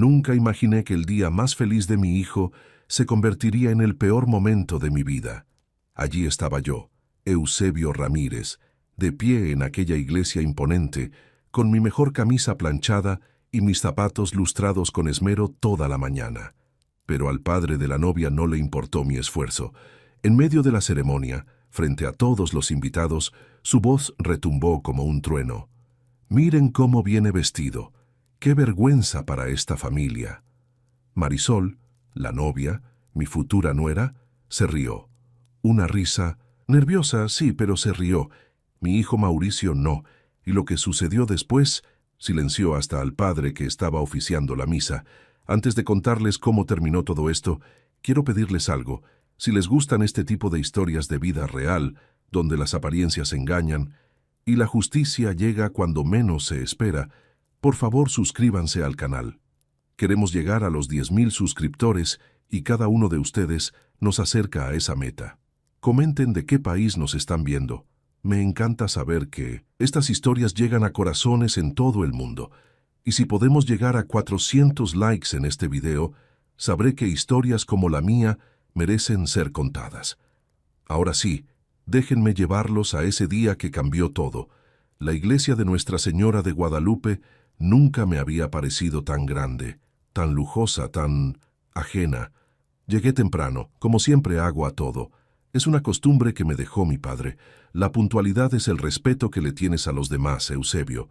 Nunca imaginé que el día más feliz de mi hijo se convertiría en el peor momento de mi vida. Allí estaba yo, Eusebio Ramírez, de pie en aquella iglesia imponente, con mi mejor camisa planchada y mis zapatos lustrados con esmero toda la mañana. Pero al padre de la novia no le importó mi esfuerzo. En medio de la ceremonia, frente a todos los invitados, su voz retumbó como un trueno. «Miren cómo viene vestido. ¡Qué vergüenza para esta familia!». Marisol, la novia, mi futura nuera, se rió. Una risa, nerviosa, sí, pero se rió. Mi hijo Mauricio no, y lo que sucedió después silenció hasta al padre que estaba oficiando la misa. Antes de contarles cómo terminó todo esto, quiero pedirles algo. Si les gustan este tipo de historias de vida real, donde las apariencias engañan y la justicia llega cuando menos se espera, por favor suscríbanse al canal. Queremos llegar a los 10,000 suscriptores y cada uno de ustedes nos acerca a esa meta. Comenten de qué país nos están viendo. Me encanta saber que estas historias llegan a corazones en todo el mundo. Y si podemos llegar a 400 likes en este video, sabré que historias como la mía merecen ser contadas. Ahora sí, déjenme llevarlos a ese día que cambió todo. La iglesia de Nuestra Señora de Guadalupe nunca me había parecido tan grande, tan lujosa, tan ajena. Llegué temprano, como siempre hago a todo. Es una costumbre que me dejó mi padre. La puntualidad es el respeto que le tienes a los demás, Eusebio,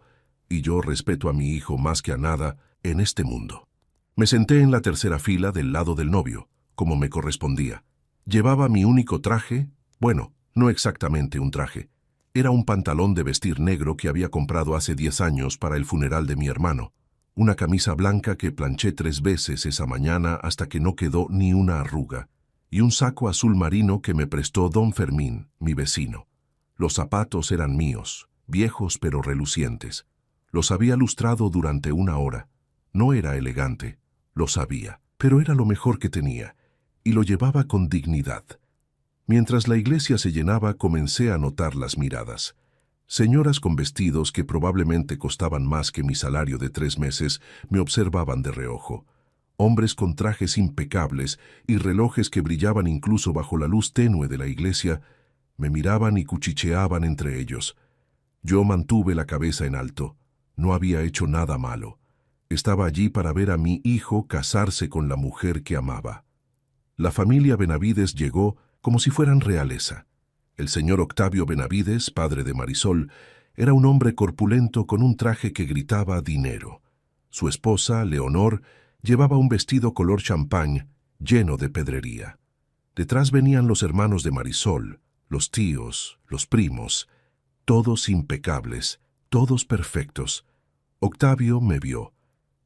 y yo respeto a mi hijo más que a nada en este mundo. Me senté en la tercera fila del lado del novio, como me correspondía. Llevaba mi único traje, bueno, no exactamente un traje. Era un pantalón de vestir negro que había comprado hace 10 años para el funeral de mi hermano. Una camisa blanca que planché 3 veces esa mañana hasta que no quedó ni una arruga. Y un saco azul marino que me prestó don Fermín, mi vecino. Los zapatos eran míos, viejos pero relucientes. Los había lustrado durante 1 hora. No era elegante, lo sabía, pero era lo mejor que tenía, y lo llevaba con dignidad. Mientras la iglesia se llenaba, comencé a notar las miradas. Señoras con vestidos que probablemente costaban más que mi salario de 3 meses me observaban de reojo. Hombres con trajes impecables y relojes que brillaban incluso bajo la luz tenue de la iglesia, me miraban y cuchicheaban entre ellos. Yo mantuve la cabeza en alto. No había hecho nada malo. Estaba allí para ver a mi hijo casarse con la mujer que amaba. La familia Benavides llegó como si fueran realeza. El señor Octavio Benavides, padre de Marisol, era un hombre corpulento con un traje que gritaba dinero. Su esposa, Leonor, llevaba un vestido color champán, lleno de pedrería. Detrás venían los hermanos de Marisol, los tíos, los primos, todos impecables, todos perfectos. Octavio me vio.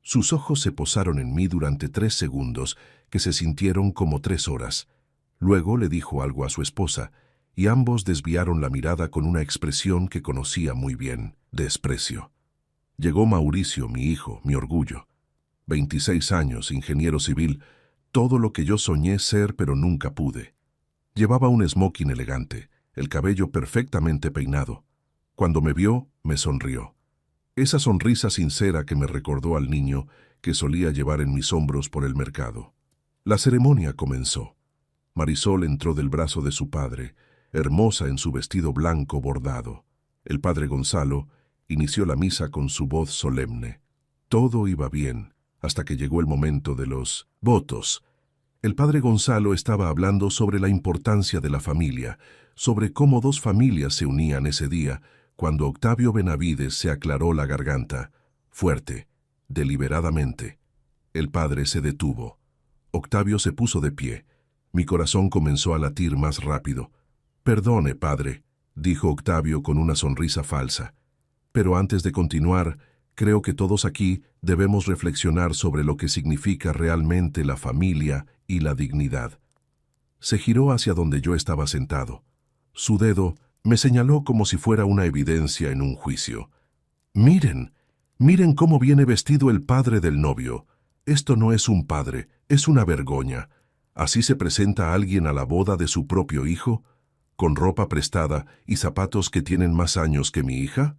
Sus ojos se posaron en mí durante 3 segundos, que se sintieron como 3 horas. Luego le dijo algo a su esposa, y ambos desviaron la mirada con una expresión que conocía muy bien, desprecio. Llegó Mauricio, mi hijo, mi orgullo. 26 años, ingeniero civil, todo lo que yo soñé ser pero nunca pude. Llevaba un smoking elegante, el cabello perfectamente peinado. Cuando me vio, me sonrió. Esa sonrisa sincera que me recordó al niño que solía llevar en mis hombros por el mercado. La ceremonia comenzó. Marisol entró del brazo de su padre, hermosa en su vestido blanco bordado. El padre Gonzalo inició la misa con su voz solemne. Todo iba bien, hasta que llegó el momento de los votos. El padre Gonzalo estaba hablando sobre la importancia de la familia, sobre cómo 2 familias se unían ese día, cuando Octavio Benavides se aclaró la garganta, fuerte, deliberadamente. El padre se detuvo. Octavio se puso de pie. Mi corazón comenzó a latir más rápido. «Perdone, padre», dijo Octavio con una sonrisa falsa. «Pero antes de continuar, creo que todos aquí debemos reflexionar sobre lo que significa realmente la familia y la dignidad». Se giró hacia donde yo estaba sentado. Su dedo me señaló como si fuera una evidencia en un juicio. «Miren, miren cómo viene vestido el padre del novio. Esto no es un padre, es una vergüenza. ¿Así se presenta alguien a la boda de su propio hijo? ¿Con ropa prestada y zapatos que tienen más años que mi hija?».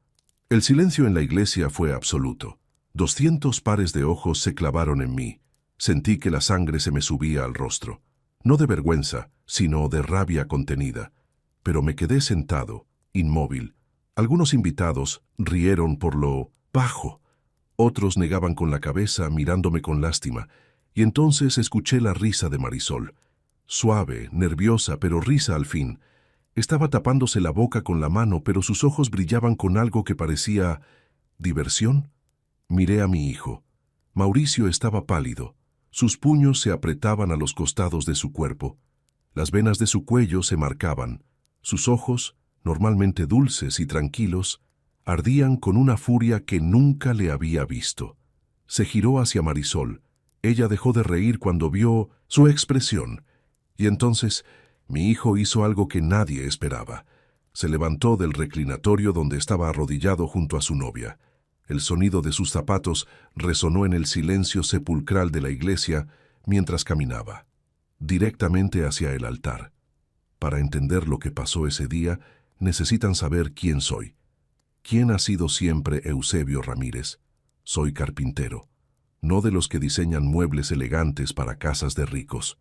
El silencio en la iglesia fue absoluto. 200 pares de ojos se clavaron en mí. Sentí que la sangre se me subía al rostro. No de vergüenza, sino de rabia contenida. Pero me quedé sentado, inmóvil. Algunos invitados rieron por lo bajo. Otros negaban con la cabeza, mirándome con lástima. Y entonces escuché la risa de Marisol. Suave, nerviosa, pero risa al fin. Estaba tapándose la boca con la mano, pero sus ojos brillaban con algo que parecía ¿diversión? Miré a mi hijo. Mauricio estaba pálido. Sus puños se apretaban a los costados de su cuerpo. Las venas de su cuello se marcaban. Sus ojos, normalmente dulces y tranquilos, ardían con una furia que nunca le había visto. Se giró hacia Marisol. Ella dejó de reír cuando vio su expresión. Y entonces mi hijo hizo algo que nadie esperaba. Se levantó del reclinatorio donde estaba arrodillado junto a su novia. El sonido de sus zapatos resonó en el silencio sepulcral de la iglesia mientras caminaba, directamente hacia el altar. Para entender lo que pasó ese día, necesitan saber quién soy. ¿Quién ha sido siempre Eusebio Ramírez? Soy carpintero, no de los que diseñan muebles elegantes para casas de ricos.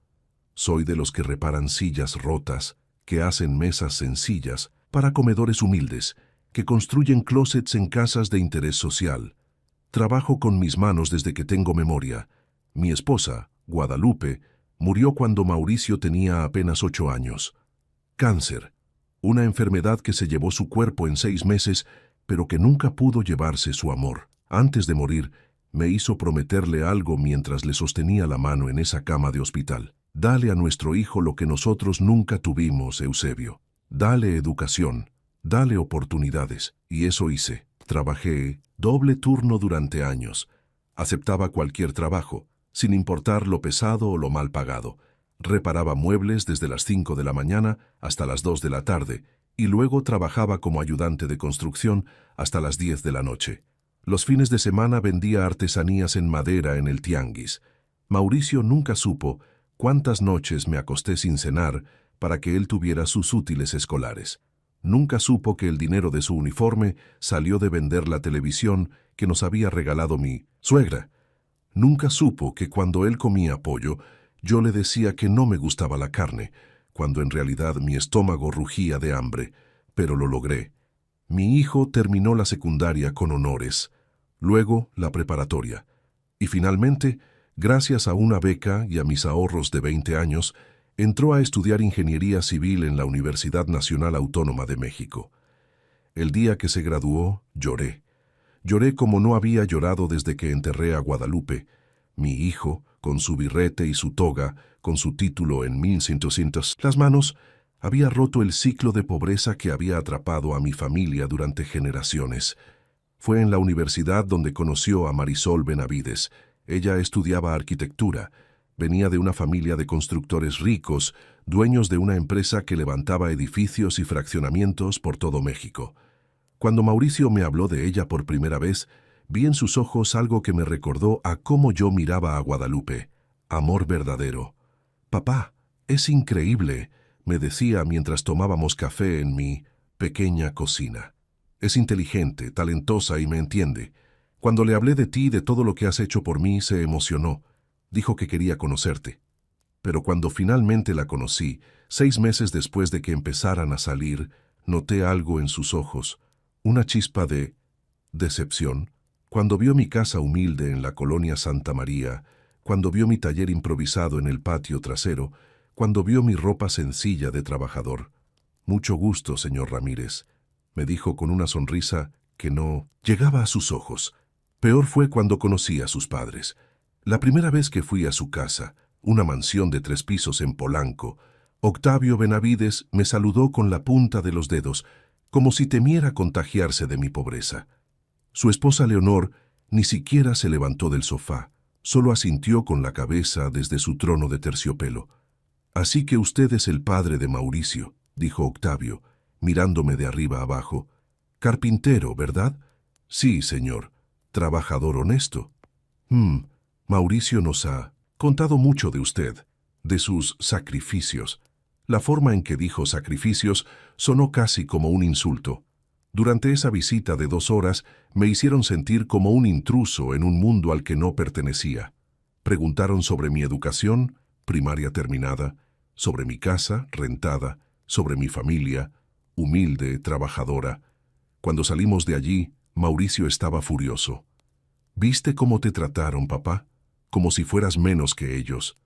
Soy de los que reparan sillas rotas, que hacen mesas sencillas para comedores humildes, que construyen closets en casas de interés social. Trabajo con mis manos desde que tengo memoria. Mi esposa, Guadalupe, murió cuando Mauricio tenía apenas 8 años. Cáncer, una enfermedad que se llevó su cuerpo en 6 meses, pero que nunca pudo llevarse su amor. Antes de morir, me hizo prometerle algo mientras le sostenía la mano en esa cama de hospital. Dale a nuestro hijo lo que nosotros nunca tuvimos, Eusebio. Dale educación. Dale oportunidades, y eso hice. Trabajé doble turno durante años. Aceptaba cualquier trabajo, sin importar lo pesado o lo mal pagado. Reparaba muebles desde las 5 de la mañana hasta las 2 de la tarde, y luego trabajaba como ayudante de construcción hasta las 10 de la noche. Los fines de semana vendía artesanías en madera en el tianguis. Mauricio nunca supo cuántas noches me acosté sin cenar para que él tuviera sus útiles escolares. Nunca supo que el dinero de su uniforme salió de vender la televisión que nos había regalado mi suegra. Nunca supo que cuando él comía pollo, yo le decía que no me gustaba la carne, cuando en realidad mi estómago rugía de hambre, pero lo logré. Mi hijo terminó la secundaria con honores, luego la preparatoria, y finalmente, gracias a una beca y a mis ahorros de 20 años, entró a estudiar ingeniería civil en la Universidad Nacional Autónoma de México. El día que se graduó, lloré. Lloré como no había llorado desde que enterré a Guadalupe. Mi hijo, con su birrete y su toga, con su título en 1100 las manos, había roto el ciclo de pobreza que había atrapado a mi familia durante generaciones. Fue en la universidad donde conoció a Marisol Benavides. Ella estudiaba arquitectura. Venía de una familia de constructores ricos, dueños de una empresa que levantaba edificios y fraccionamientos por todo México. Cuando Mauricio me habló de ella por primera vez, vi en sus ojos algo que me recordó a cómo yo miraba a Guadalupe. Amor verdadero. «Papá, es increíble», me decía mientras tomábamos café en mi pequeña cocina. «Es inteligente, talentosa y me entiende. Cuando le hablé de ti y de todo lo que has hecho por mí, se emocionó. Dijo que quería conocerte. Pero cuando finalmente la conocí, 6 meses después de que empezaran a salir, noté algo en sus ojos, una chispa de decepción. Cuando vio mi casa humilde en la colonia Santa María, cuando vio mi taller improvisado en el patio trasero, cuando vio mi ropa sencilla de trabajador. «Mucho gusto, señor Ramírez», me dijo con una sonrisa que no llegaba a sus ojos. Peor fue cuando conocí a sus padres. La primera vez que fui a su casa, una mansión de 3 pisos en Polanco, Octavio Benavides me saludó con la punta de los dedos, como si temiera contagiarse de mi pobreza. Su esposa Leonor ni siquiera se levantó del sofá, solo asintió con la cabeza desde su trono de terciopelo. «Así que usted es el padre de Mauricio», dijo Octavio, mirándome de arriba abajo. «Carpintero, ¿verdad?» «Sí, señor. Trabajador honesto». Mauricio nos ha contado mucho de usted, de sus sacrificios». La forma en que dijo sacrificios sonó casi como un insulto. Durante esa visita de 2 horas me hicieron sentir como un intruso en un mundo al que no pertenecía. Preguntaron sobre mi educación, primaria terminada, sobre mi casa, rentada, sobre mi familia, humilde, trabajadora. Cuando salimos de allí, Mauricio estaba furioso. ¿Viste cómo te trataron, papá? Como si fueras menos que ellos.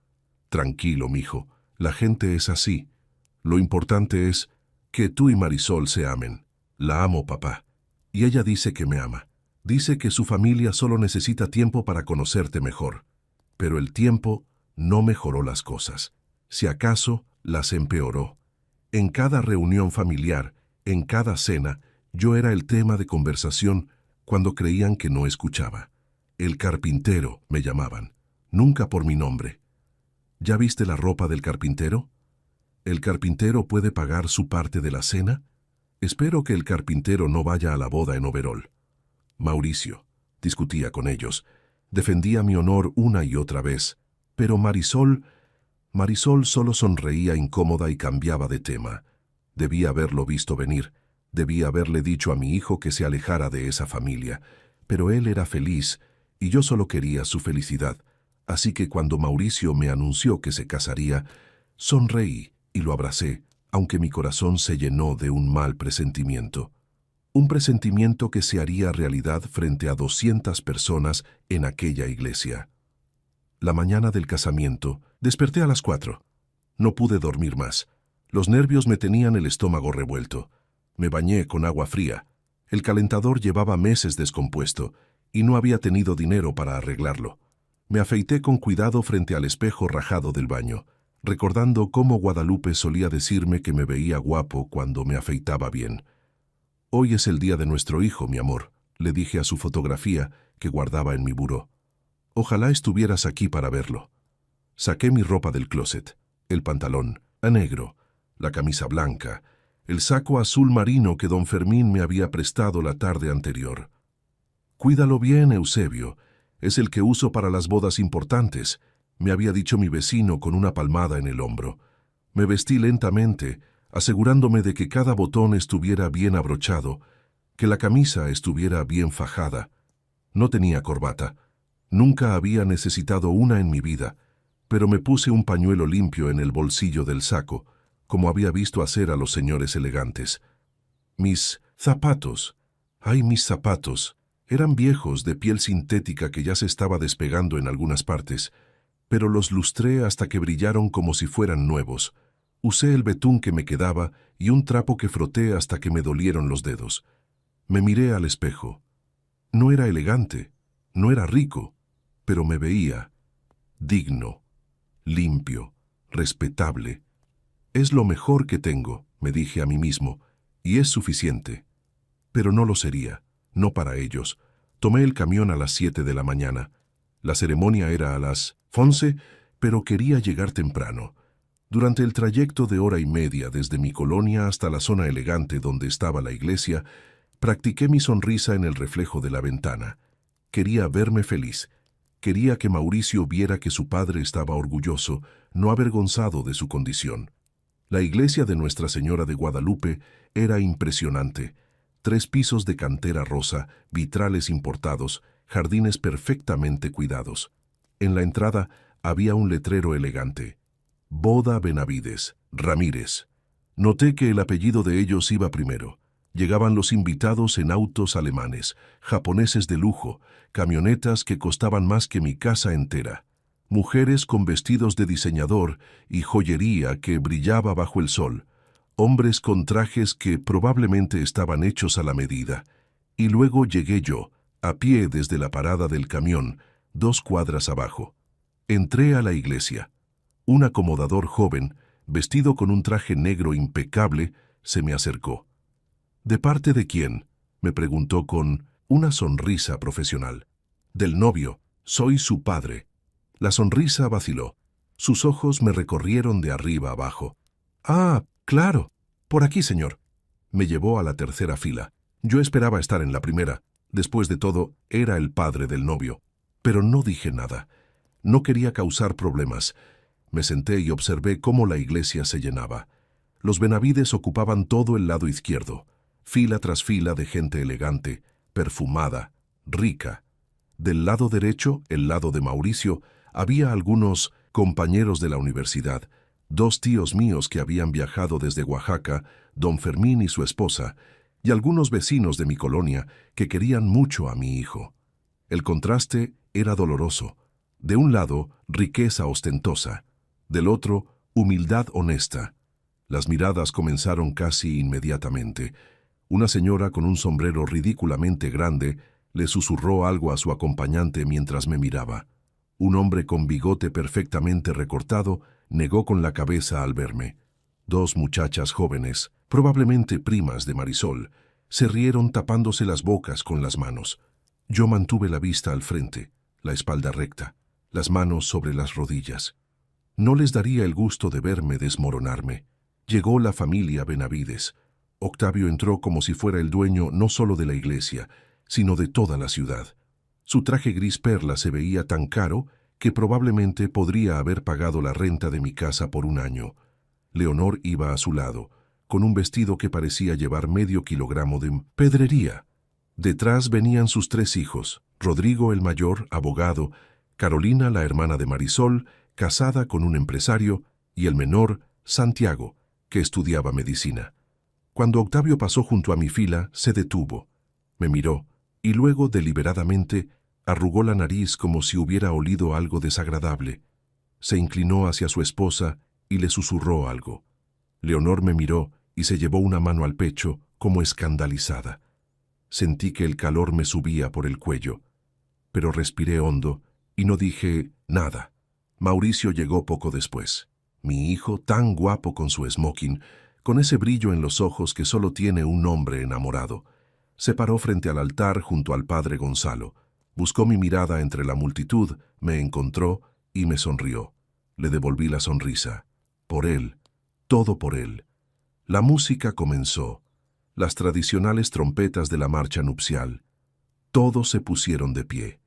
Tranquilo, mijo, la gente es así. Lo importante es que tú y Marisol se amen. La amo, papá. Y ella dice que me ama. Dice que su familia solo necesita tiempo para conocerte mejor. Pero el tiempo no mejoró las cosas. Si acaso, las empeoró. En cada reunión familiar, en cada cena, yo era el tema de conversación cuando creían que no escuchaba. El carpintero me llamaban, nunca por mi nombre. ¿Ya viste la ropa del carpintero? ¿El carpintero puede pagar su parte de la cena? Espero que el carpintero no vaya a la boda en overol. Mauricio, discutía con ellos, defendía mi honor una y otra vez, pero Marisol solo sonreía incómoda y cambiaba de tema. Debía haberlo visto venir, debía haberle dicho a mi hijo que se alejara de esa familia, pero él era feliz y yo solo quería su felicidad, así que cuando Mauricio me anunció que se casaría, sonreí y lo abracé, aunque mi corazón se llenó de un mal presentimiento. Un presentimiento que se haría realidad frente a 200 personas en aquella iglesia. La mañana del casamiento, desperté a las 4. No pude dormir más. Los nervios me tenían el estómago revuelto. Me bañé con agua fría. El calentador llevaba meses descompuesto y no había tenido dinero para arreglarlo. Me afeité con cuidado frente al espejo rajado del baño, recordando cómo Guadalupe solía decirme que me veía guapo cuando me afeitaba bien. «Hoy es el día de nuestro hijo, mi amor», le dije a su fotografía que guardaba en mi buró. «Ojalá estuvieras aquí para verlo». Saqué mi ropa del closet, el pantalón, a negro, la camisa blanca, el saco azul marino que don Fermín me había prestado la tarde anterior. «Cuídalo bien, Eusebio, es el que uso para las bodas importantes», me había dicho mi vecino con una palmada en el hombro. Me vestí lentamente, asegurándome de que cada botón estuviera bien abrochado, que la camisa estuviera bien fajada. No tenía corbata. Nunca había necesitado una en mi vida, pero me puse un pañuelo limpio en el bolsillo del saco, como había visto hacer a los señores elegantes. Mis zapatos, ¡ay, mis zapatos! Eran viejos, de piel sintética que ya se estaba despegando en algunas partes, pero los lustré hasta que brillaron como si fueran nuevos. Usé el betún que me quedaba y un trapo que froté hasta que me dolieron los dedos. Me miré al espejo. No era elegante, no era rico, pero me veía digno, limpio, respetable. «Es lo mejor que tengo», me dije a mí mismo, «y es suficiente». Pero no lo sería, no para ellos. Tomé el camión a las 7 de la mañana. La ceremonia era a las 11, pero quería llegar temprano. Durante el trayecto de hora y media desde mi colonia hasta la zona elegante donde estaba la iglesia, practiqué mi sonrisa en el reflejo de la ventana. Quería verme feliz. Quería que Mauricio viera que su padre estaba orgulloso, no avergonzado de su condición. La iglesia de Nuestra Señora de Guadalupe era impresionante. 3 pisos de cantera rosa, vitrales importados, jardines perfectamente cuidados. En la entrada había un letrero elegante. «Boda Benavides, Ramírez». Noté que el apellido de ellos iba primero. Llegaban los invitados en autos alemanes, japoneses de lujo, camionetas que costaban más que mi casa entera. Mujeres con vestidos de diseñador y joyería que brillaba bajo el sol. Hombres con trajes que probablemente estaban hechos a la medida. Y luego llegué yo, a pie desde la parada del camión, 2 cuadras abajo. Entré a la iglesia. Un acomodador joven, vestido con un traje negro impecable, se me acercó. «¿De parte de quién?», me preguntó con una sonrisa profesional. «Del novio, soy su padre». La sonrisa vaciló. Sus ojos me recorrieron de arriba abajo. «Ah, claro. Por aquí, señor». Me llevó a la tercera fila. Yo esperaba estar en la primera. Después de todo, era el padre del novio. Pero no dije nada. No quería causar problemas. Me senté y observé cómo la iglesia se llenaba. Los Benavides ocupaban todo el lado izquierdo. fila tras fila de gente elegante, perfumada, rica. Del lado derecho, el lado de Mauricio, había algunos compañeros de la universidad, 2 tíos míos que habían viajado desde Oaxaca, don Fermín y su esposa, y algunos vecinos de mi colonia que querían mucho a mi hijo. El contraste era doloroso. De un lado, riqueza ostentosa, del otro, humildad honesta. Las miradas comenzaron casi inmediatamente. Una señora con un sombrero ridículamente grande le susurró algo a su acompañante mientras me miraba. Un hombre con bigote perfectamente recortado negó con la cabeza al verme. 2 muchachas jóvenes, probablemente primas de Marisol, se rieron tapándose las bocas con las manos. Yo mantuve la vista al frente, la espalda recta, las manos sobre las rodillas. No les daría el gusto de verme desmoronarme. Llegó la familia Benavides. Octavio entró como si fuera el dueño no solo de la iglesia, sino de toda la ciudad. Su traje gris perla se veía tan caro que probablemente podría haber pagado la renta de mi casa por un año. Leonor iba a su lado, con un vestido que parecía llevar medio kilogramo de pedrería. Detrás venían sus 3 hijos, Rodrigo el mayor, abogado, Carolina la hermana de Marisol, casada con un empresario, y el menor, Santiago, que estudiaba medicina. Cuando Octavio pasó junto a mi fila, se detuvo, me miró, y luego, deliberadamente, arrugó la nariz como si hubiera olido algo desagradable. Se inclinó hacia su esposa y le susurró algo. Leonor me miró y se llevó una mano al pecho, como escandalizada. Sentí que el calor me subía por el cuello, pero respiré hondo y no dije nada. Mauricio llegó poco después. Mi hijo, tan guapo con su smoking, con ese brillo en los ojos que solo tiene un hombre enamorado. Se paró frente al altar junto al padre Gonzalo. Buscó mi mirada entre la multitud, me encontró y me sonrió. Le devolví la sonrisa. Por él, todo por él. La música comenzó. Las tradicionales trompetas de la marcha nupcial. Todos se pusieron de pie.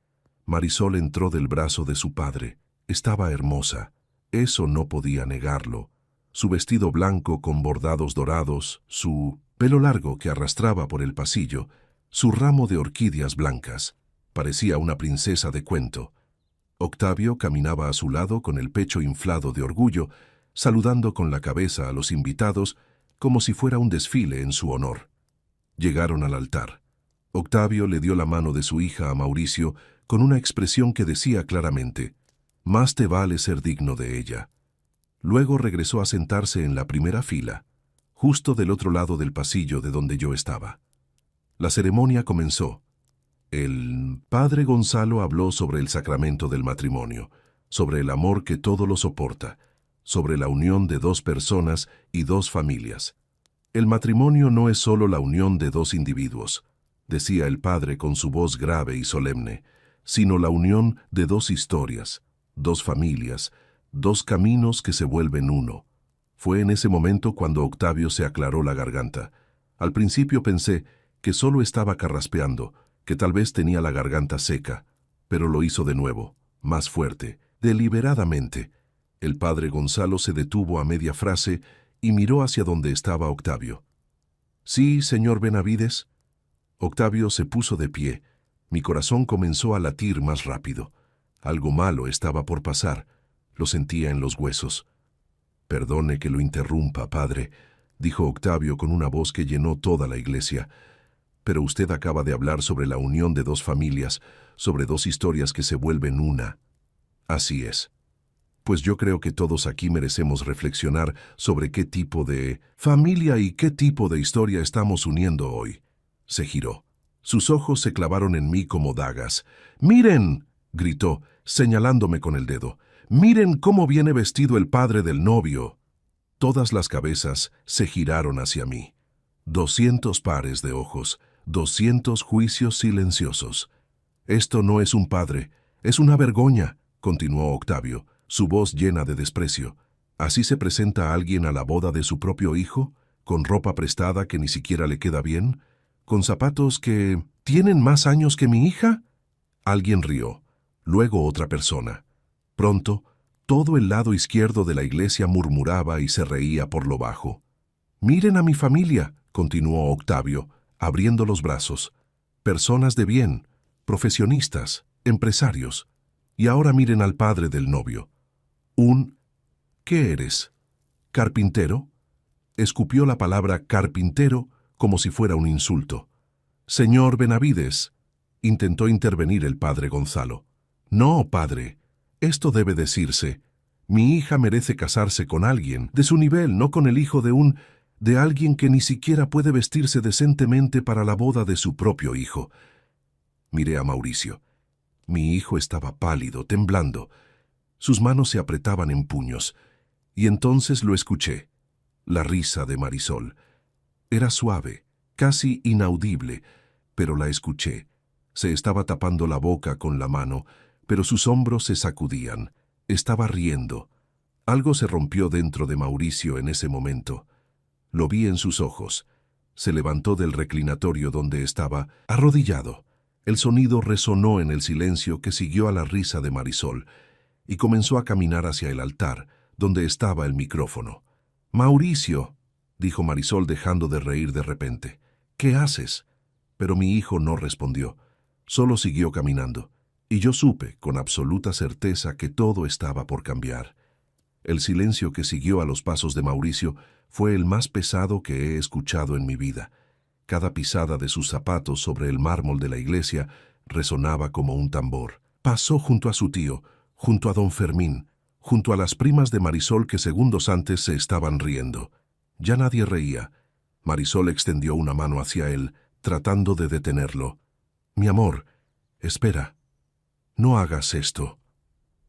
Marisol entró del brazo de su padre. Estaba hermosa. Eso no podía negarlo. Su vestido blanco con bordados dorados, su pelo largo que arrastraba por el pasillo, su ramo de orquídeas blancas. Parecía una princesa de cuento. Octavio caminaba a su lado con el pecho inflado de orgullo, saludando con la cabeza a los invitados como si fuera un desfile en su honor. Llegaron al altar. Octavio le dio la mano de su hija a Mauricio con una expresión que decía claramente: «Más te vale ser digno de ella». Luego regresó a sentarse en la primera fila, justo del otro lado del pasillo de donde yo estaba. La ceremonia comenzó. El padre Gonzalo habló sobre el sacramento del matrimonio, sobre el amor que todo lo soporta, sobre la unión de 2 personas y 2 familias. El matrimonio no es solo la unión de 2 individuos, decía el padre con su voz grave y solemne, sino la unión de 2 historias, 2 familias, 2 caminos que se vuelven uno. Fue en ese momento cuando Octavio se aclaró la garganta. Al principio pensé que solo estaba carraspeando, que tal vez tenía la garganta seca, pero lo hizo de nuevo, más fuerte, deliberadamente. El padre Gonzalo se detuvo a media frase y miró hacia donde estaba Octavio. «Sí, señor Benavides». Octavio se puso de pie. Mi corazón comenzó a latir más rápido. Algo malo estaba por pasar. Lo sentía en los huesos. «Perdone que lo interrumpa, padre», dijo Octavio con una voz que llenó toda la iglesia. «Pero usted acaba de hablar sobre la unión de 2 familias, sobre 2 historias que se vuelven una». «Así es. Pues yo creo que todos aquí merecemos reflexionar sobre qué tipo de familia y qué tipo de historia estamos uniendo hoy». Se giró. Sus ojos se clavaron en mí como dagas. «¡Miren!», gritó, señalándome con el dedo. «¡Miren cómo viene vestido el padre del novio!». Todas las cabezas se giraron hacia mí. 200 pares de ojos, 200 juicios silenciosos. «Esto no es un padre, es una vergüenza», continuó Octavio, su voz llena de desprecio. «¿Así se presenta alguien a la boda de su propio hijo? ¿Con ropa prestada que ni siquiera le queda bien? ¿Con zapatos que tienen más años que mi hija?». Alguien rió, luego otra persona. Pronto, todo el lado izquierdo de la iglesia murmuraba y se reía por lo bajo. «Miren a mi familia», continuó Octavio, abriendo los brazos. Personas de bien, profesionistas, empresarios. Y ahora miren al padre del novio. ¿Qué eres? ¿Carpintero? Escupió la palabra carpintero como si fuera un insulto. Señor Benavides, intentó intervenir el padre Gonzalo. No, padre, esto debe decirse. Mi hija merece casarse con alguien de su nivel, no con el hijo de alguien que ni siquiera puede vestirse decentemente para la boda de su propio hijo. Miré a Mauricio. Mi hijo estaba pálido, temblando. Sus manos se apretaban en puños. Y entonces lo escuché. La risa de Marisol. Era suave, casi inaudible, pero la escuché. Se estaba tapando la boca con la mano, pero sus hombros se sacudían. Estaba riendo. Algo se rompió dentro de Mauricio en ese momento. Lo vi en sus ojos. Se levantó del reclinatorio donde estaba, arrodillado. El sonido resonó en el silencio que siguió a la risa de Marisol, y comenzó a caminar hacia el altar, donde estaba el micrófono. «Mauricio», dijo Marisol dejando de reír de repente, «¿qué haces?» Pero mi hijo no respondió. Solo siguió caminando, y yo supe con absoluta certeza que todo estaba por cambiar. El silencio que siguió a los pasos de Mauricio fue el más pesado que he escuchado en mi vida. Cada pisada de sus zapatos sobre el mármol de la iglesia resonaba como un tambor. Pasó junto a su tío, junto a don Fermín, junto a las primas de Marisol que segundos antes se estaban riendo. Ya nadie reía. Marisol extendió una mano hacia él, tratando de detenerlo. «Mi amor, espera. No hagas esto».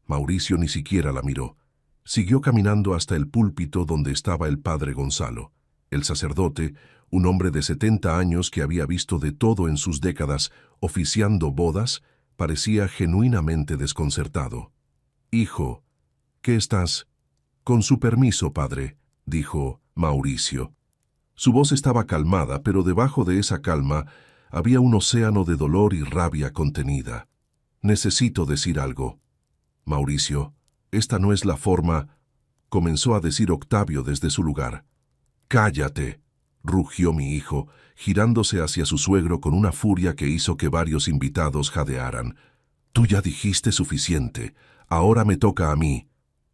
Mauricio ni siquiera la miró. Siguió caminando hasta el púlpito donde estaba el padre Gonzalo. El sacerdote, un hombre de 70 años que había visto de todo en sus décadas oficiando bodas, parecía genuinamente desconcertado. «Hijo, ¿qué estás?» «Con su permiso, padre», dijo Mauricio. Su voz estaba calmada, pero debajo de esa calma había un océano de dolor y rabia contenida. «Necesito decir algo». «Mauricio, esta no es la forma», comenzó a decir Octavio desde su lugar. «Cállate», rugió mi hijo, girándose hacia su suegro con una furia que hizo que varios invitados jadearan. «Tú ya dijiste suficiente. Ahora me toca a mí».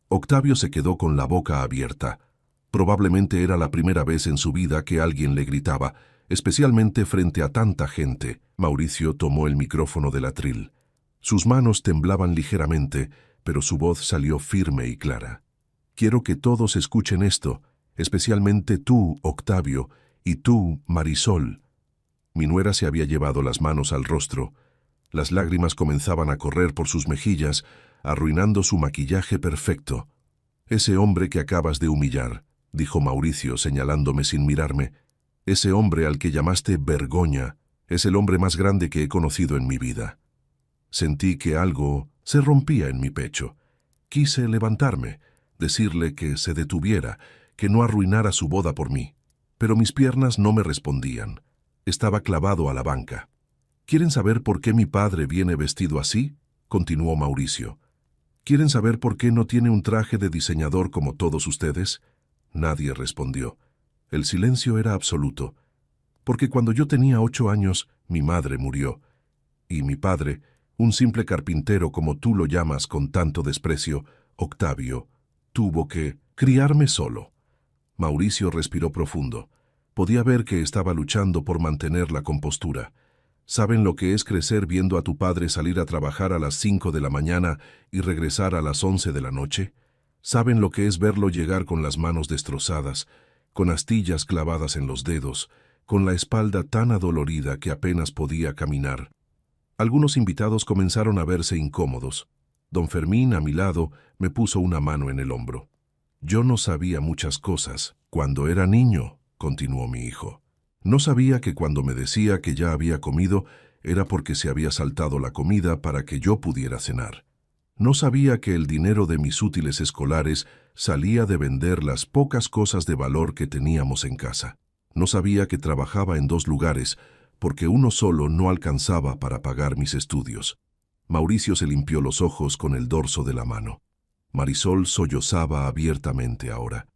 Octavio se quedó con la boca abierta. Probablemente era la primera vez en su vida que alguien le gritaba, especialmente frente a tanta gente. Mauricio tomó el micrófono del atril. Sus manos temblaban ligeramente, pero su voz salió firme y clara. «Quiero que todos escuchen esto, especialmente tú, Octavio, y tú, Marisol». Mi nuera se había llevado las manos al rostro. Las lágrimas comenzaban a correr por sus mejillas, arruinando su maquillaje perfecto. «Ese hombre que acabas de humillar», dijo Mauricio señalándome sin mirarme, «ese hombre al que llamaste Vergoña, es el hombre más grande que he conocido en mi vida». Sentí que algo se rompía en mi pecho. Quise levantarme, decirle que se detuviera, que no arruinara su boda por mí, pero mis piernas no me respondían. Estaba clavado a la banca. «¿Quieren saber por qué mi padre viene vestido así?», continuó Mauricio. «¿Quieren saber por qué no tiene un traje de diseñador como todos ustedes?» Nadie respondió. El silencio era absoluto. Porque cuando yo tenía 8 años, mi madre murió. Y mi padre, un simple carpintero como tú lo llamas con tanto desprecio, Octavio, tuvo que criarme solo». Mauricio respiró profundo. Podía ver que estaba luchando por mantener la compostura. «¿Saben lo que es crecer viendo a tu padre salir a trabajar a las 5 de la mañana y regresar a las 11 de la noche? ¿Saben lo que es verlo llegar con las manos destrozadas, con astillas clavadas en los dedos, con la espalda tan adolorida que apenas podía caminar?» Algunos invitados comenzaron a verse incómodos. Don Fermín, a mi lado, me puso una mano en el hombro. «Yo no sabía muchas cosas cuando era niño», continuó mi hijo. «No sabía que cuando me decía que ya había comido era porque se había saltado la comida para que yo pudiera cenar. No sabía que el dinero de mis útiles escolares salía de vender las pocas cosas de valor que teníamos en casa. No sabía que trabajaba en 2 lugares, porque uno solo no alcanzaba para pagar mis estudios». Mauricio se limpió los ojos con el dorso de la mano. Marisol sollozaba abiertamente ahora.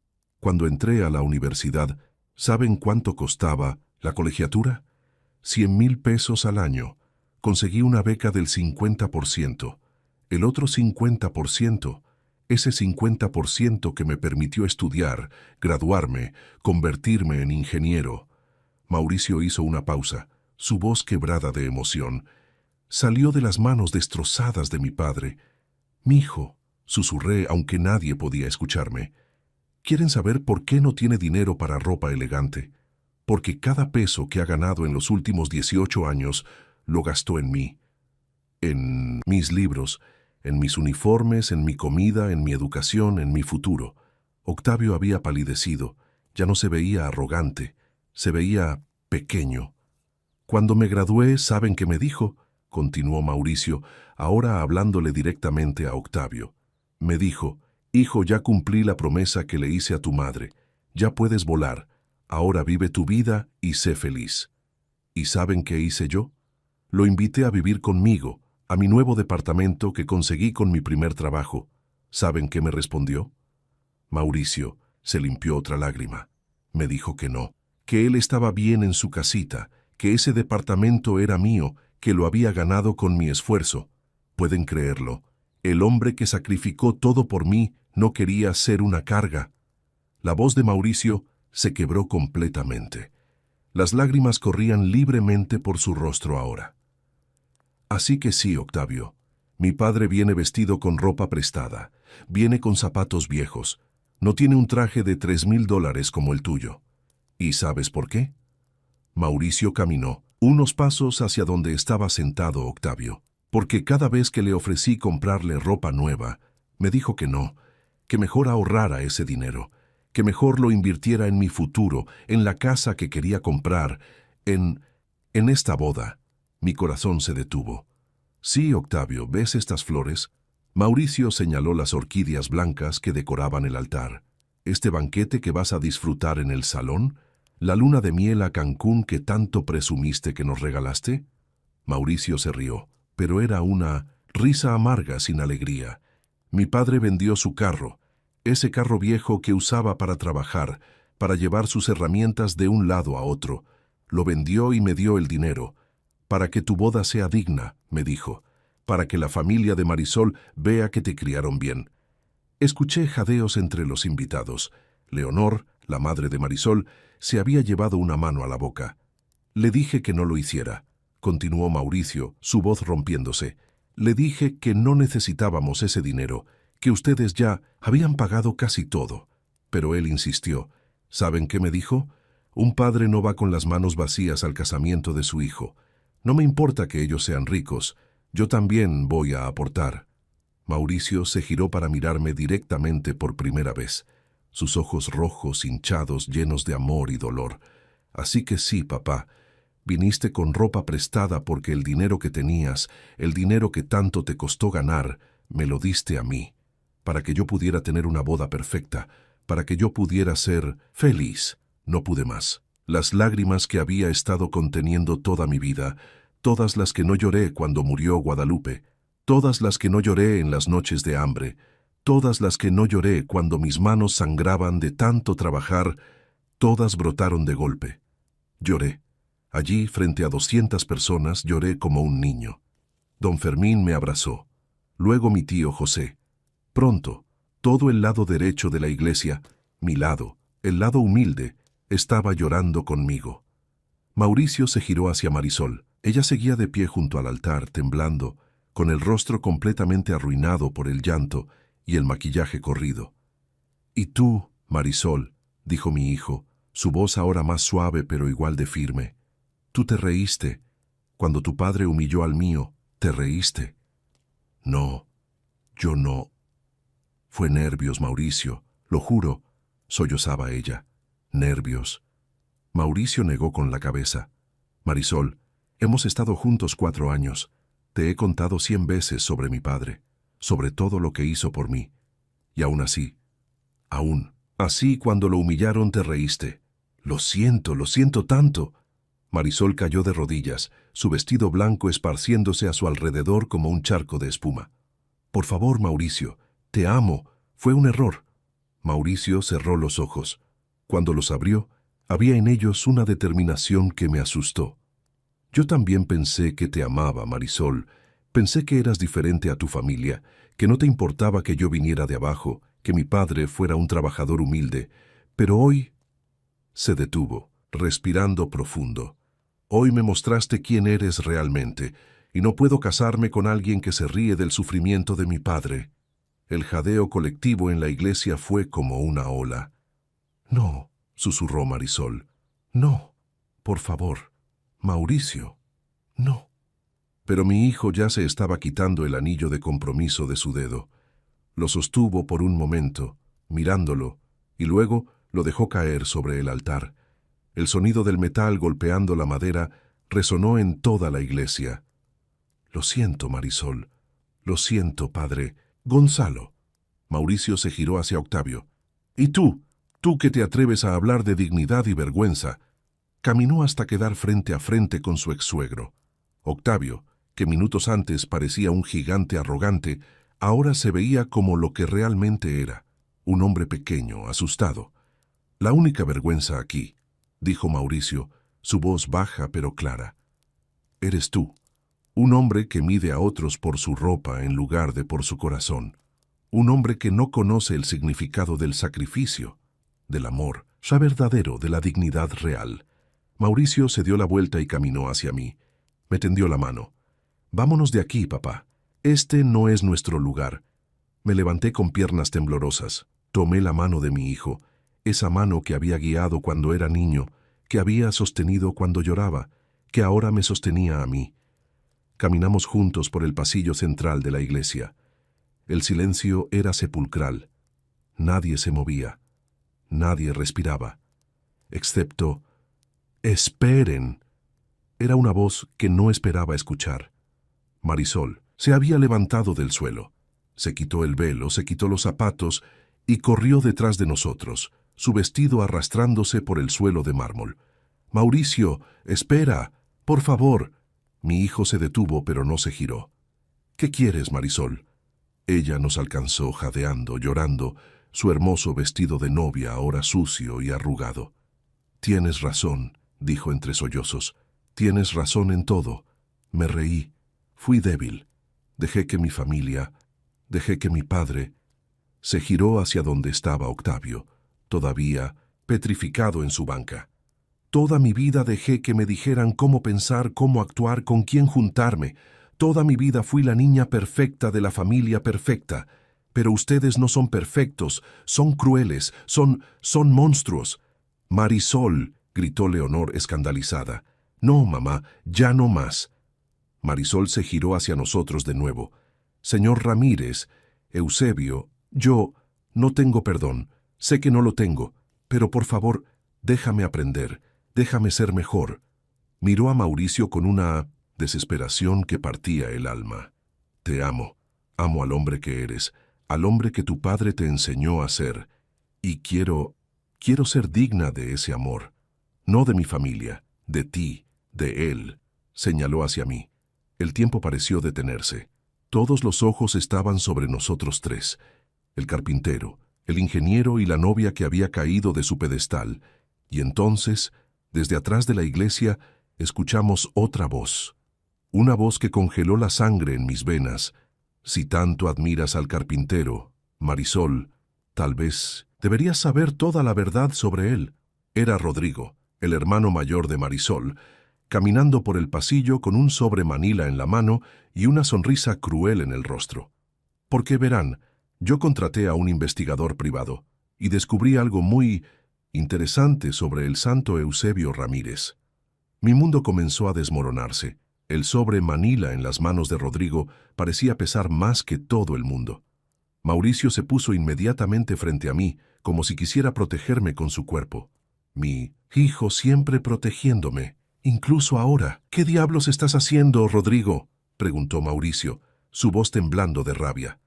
«Cuando entré a la universidad, ¿Saben cuánto costaba la colegiatura? 100,000 pesos al año. Conseguí una beca del 50%. El otro 50%, ese 50% que me permitió estudiar, graduarme, convertirme en ingeniero. Mauricio hizo una pausa, su voz quebrada de emoción. Salió de las manos destrozadas de mi padre. «Mijo», susurré aunque nadie podía escucharme. «¿Quieren saber por qué no tiene dinero para ropa elegante? Porque cada peso que ha ganado en los últimos 18 años lo gastó en mí, en mis libros, en mis uniformes, en mi comida, en mi educación, en mi futuro». Octavio había palidecido, ya no se veía arrogante, se veía pequeño. «Cuando me gradué, ¿saben qué me dijo?», continuó Mauricio, ahora hablándole directamente a Octavio. Me dijo: «Hijo, ya cumplí la promesa que le hice a tu madre. Ya puedes volar. Ahora vive tu vida y sé feliz». ¿Y saben qué hice yo? Lo invité a vivir conmigo, a mi nuevo departamento que conseguí con mi primer trabajo. ¿Saben qué me respondió? Mauricio se limpió otra lágrima. Me dijo que no, que él estaba bien en su casita, que ese departamento era mío, que lo había ganado con mi esfuerzo. ¿Pueden creerlo? El hombre que sacrificó todo por mí no quería ser una carga. La voz de Mauricio se quebró completamente. Las lágrimas corrían libremente por su rostro ahora. Así que sí, Octavio, mi padre viene vestido con ropa prestada, viene con zapatos viejos, no tiene un traje de $3,000 como el tuyo. ¿Y sabes por qué? Mauricio caminó unos pasos hacia donde estaba sentado Octavio, porque cada vez que le ofrecí comprarle ropa nueva, me dijo que no, que mejor ahorrara ese dinero, que mejor lo invirtiera en mi futuro, en la casa que quería comprar, en esta boda. Mi corazón se detuvo. Sí, Octavio, ¿ves estas flores? Mauricio señaló las orquídeas blancas que decoraban el altar. ¿Este banquete que vas a disfrutar en el salón? ¿La luna de miel a Cancún que tanto presumiste que nos regalaste? Mauricio se rió, pero era una risa amarga sin alegría. Mi padre vendió su carro, ese carro viejo que usaba para trabajar, para llevar sus herramientas de un lado a otro. Lo vendió y me dio el dinero. Para que tu boda sea digna, me dijo, para que la familia de Marisol vea que te criaron bien. Escuché jadeos entre los invitados. Leonor, la madre de Marisol, se había llevado una mano a la boca. Le dije que no lo hiciera, continuó Mauricio, su voz rompiéndose. Le dije que no necesitábamos ese dinero, que ustedes ya habían pagado casi todo. Pero él insistió. ¿Saben qué me dijo? Un padre no va con las manos vacías al casamiento de su hijo. No me importa que ellos sean ricos, yo también voy a aportar. Mauricio se giró para mirarme directamente por primera vez, sus ojos rojos, hinchados, llenos de amor y dolor. Así que sí, papá, viniste con ropa prestada porque el dinero que tenías, el dinero que tanto te costó ganar, me lo diste a mí, para que yo pudiera tener una boda perfecta, para que yo pudiera ser feliz. No pude más. Las lágrimas que había estado conteniendo toda mi vida, todas las que no lloré cuando murió Guadalupe, todas las que no lloré en las noches de hambre, todas las que no lloré cuando mis manos sangraban de tanto trabajar, todas brotaron de golpe. Lloré. Allí, frente a 200 personas, lloré como un niño. Don Fermín me abrazó. Luego mi tío José. Pronto, todo el lado derecho de la iglesia, mi lado, el lado humilde, estaba llorando conmigo. Mauricio se giró hacia Marisol. Ella seguía de pie junto al altar, temblando, con el rostro completamente arruinado por el llanto y el maquillaje corrido. «¿Y tú, Marisol?», dijo mi hijo, su voz ahora más suave pero igual de firme. «Tú te reíste. Cuando tu padre humilló al mío, te reíste». «No, yo no». «Fue nervios, Mauricio, lo juro», sollozaba ella. «Nervios». Mauricio negó con la cabeza. «Marisol, hemos estado juntos 4 años. Te he contado 100 veces sobre mi padre, sobre todo lo que hizo por mí. Y aún así, así cuando lo humillaron te reíste. Lo siento tanto». Marisol cayó de rodillas, su vestido blanco esparciéndose a su alrededor como un charco de espuma. «Por favor, Mauricio, te amo, fue un error». Mauricio cerró los ojos. Cuando los abrió, Había en ellos una determinación que me asustó. Yo también pensé que te amaba, Marisol. Pensé que eras diferente a tu familia, que no te importaba que yo viniera de abajo, que mi padre fuera un trabajador humilde. Pero hoy se detuvo, respirando profundo. Hoy me mostraste quién eres realmente, y no puedo casarme con alguien que se ríe del sufrimiento de mi padre. El jadeo colectivo en la iglesia fue como una ola. No, susurró Marisol. No, por favor, Mauricio, no. Pero mi hijo ya se estaba quitando el anillo de compromiso de su dedo. Lo sostuvo por un momento, mirándolo, y luego lo dejó caer sobre el altar. El sonido del metal golpeando la madera resonó en toda la iglesia. Lo siento, Marisol. Lo siento, padre. Gonzalo. Mauricio se giró hacia Octavio. ¿Y tú? ¿Tú que te atreves a hablar de dignidad y vergüenza? Caminó hasta quedar frente a frente con su ex-suegro. Octavio, que minutos antes parecía un gigante arrogante, ahora se veía como lo que realmente era, un hombre pequeño, asustado. La única vergüenza aquí, dijo Mauricio, su voz baja pero clara. Eres tú, un hombre que mide a otros por su ropa en lugar de por su corazón. Un hombre que no conoce el significado del sacrificio, del amor, ya verdadero, de la dignidad real. Mauricio se dio la vuelta y caminó hacia mí. Me tendió la mano. Vámonos de aquí, papá. Este no es nuestro lugar. Me levanté con piernas temblorosas. Tomé la mano de mi hijo, esa mano que había guiado cuando era niño, que había sostenido cuando lloraba, que ahora me sostenía a mí. Caminamos juntos por el pasillo central de la iglesia. El silencio era sepulcral. Nadie se movía. Nadie respiraba. Excepto... ¡Esperen! Era una voz que no esperaba escuchar. Marisol se había levantado del suelo. Se quitó el velo, se quitó los zapatos y corrió detrás de nosotros, su vestido arrastrándose por el suelo de mármol. «Mauricio, espera, por favor». Mi hijo se detuvo, pero no se giró. «¿Qué quieres, Marisol?» Ella nos alcanzó jadeando, llorando, su hermoso vestido de novia ahora sucio y arrugado. «Tienes razón», dijo entre sollozos. «Tienes razón en todo». Me reí. Fui débil. Dejé que mi familia, dejé que mi padre... Se giró hacia donde estaba Octavio, todavía petrificado en su banca. Toda mi vida dejé que me dijeran cómo pensar, cómo actuar, con quién juntarme. Toda mi vida fui la niña perfecta de la familia perfecta. Pero ustedes no son perfectos, son crueles, son monstruos. «Marisol», gritó Leonor escandalizada. «No, mamá, ya no más». Marisol se giró hacia nosotros de nuevo. «Señor Ramírez, Eusebio, yo no tengo perdón. Sé que no lo tengo, pero por favor, déjame aprender, déjame ser mejor». Miró a Mauricio con una desesperación que partía el alma. «Te amo. Amo al hombre que eres, al hombre que tu padre te enseñó a ser. Y quiero ser digna de ese amor. No de mi familia, de ti, de él», señaló hacia mí. El tiempo pareció detenerse. Todos los ojos estaban sobre nosotros tres. El carpintero, el ingeniero y la novia que había caído de su pedestal. Y entonces, desde atrás de la iglesia, escuchamos otra voz. Una voz que congeló la sangre en mis venas. «Si tanto admiras al carpintero, Marisol, tal vez deberías saber toda la verdad sobre él». Era Rodrigo, el hermano mayor de Marisol, caminando por el pasillo con un sobre manila en la mano y una sonrisa cruel en el rostro. Porque verán, yo contraté a un investigador privado y descubrí algo muy interesante sobre el santo Eusebio Ramírez. Mi mundo comenzó a desmoronarse. El sobre manila en las manos de Rodrigo parecía pesar más que todo el mundo. Mauricio se puso inmediatamente frente a mí, como si quisiera protegerme con su cuerpo. Mi hijo siempre protegiéndome. Incluso ahora. «¿Qué diablos estás haciendo, Rodrigo?», preguntó Mauricio, su voz temblando de rabia.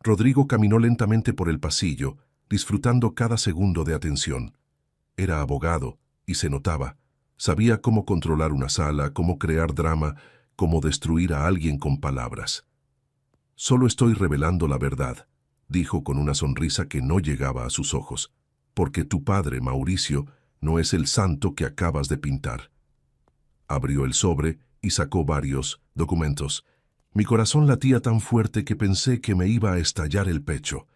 Rodrigo caminó lentamente por el pasillo, disfrutando cada segundo de atención. Era abogado, y se notaba. Sabía cómo controlar una sala, cómo crear drama, cómo destruir a alguien con palabras. «Solo estoy revelando la verdad», dijo con una sonrisa que no llegaba a sus ojos, «porque tu padre, Mauricio, no es el santo que acabas de pintar. Abrió el sobre y sacó varios documentos. Mi corazón latía tan fuerte que pensé que me iba a estallar el pecho.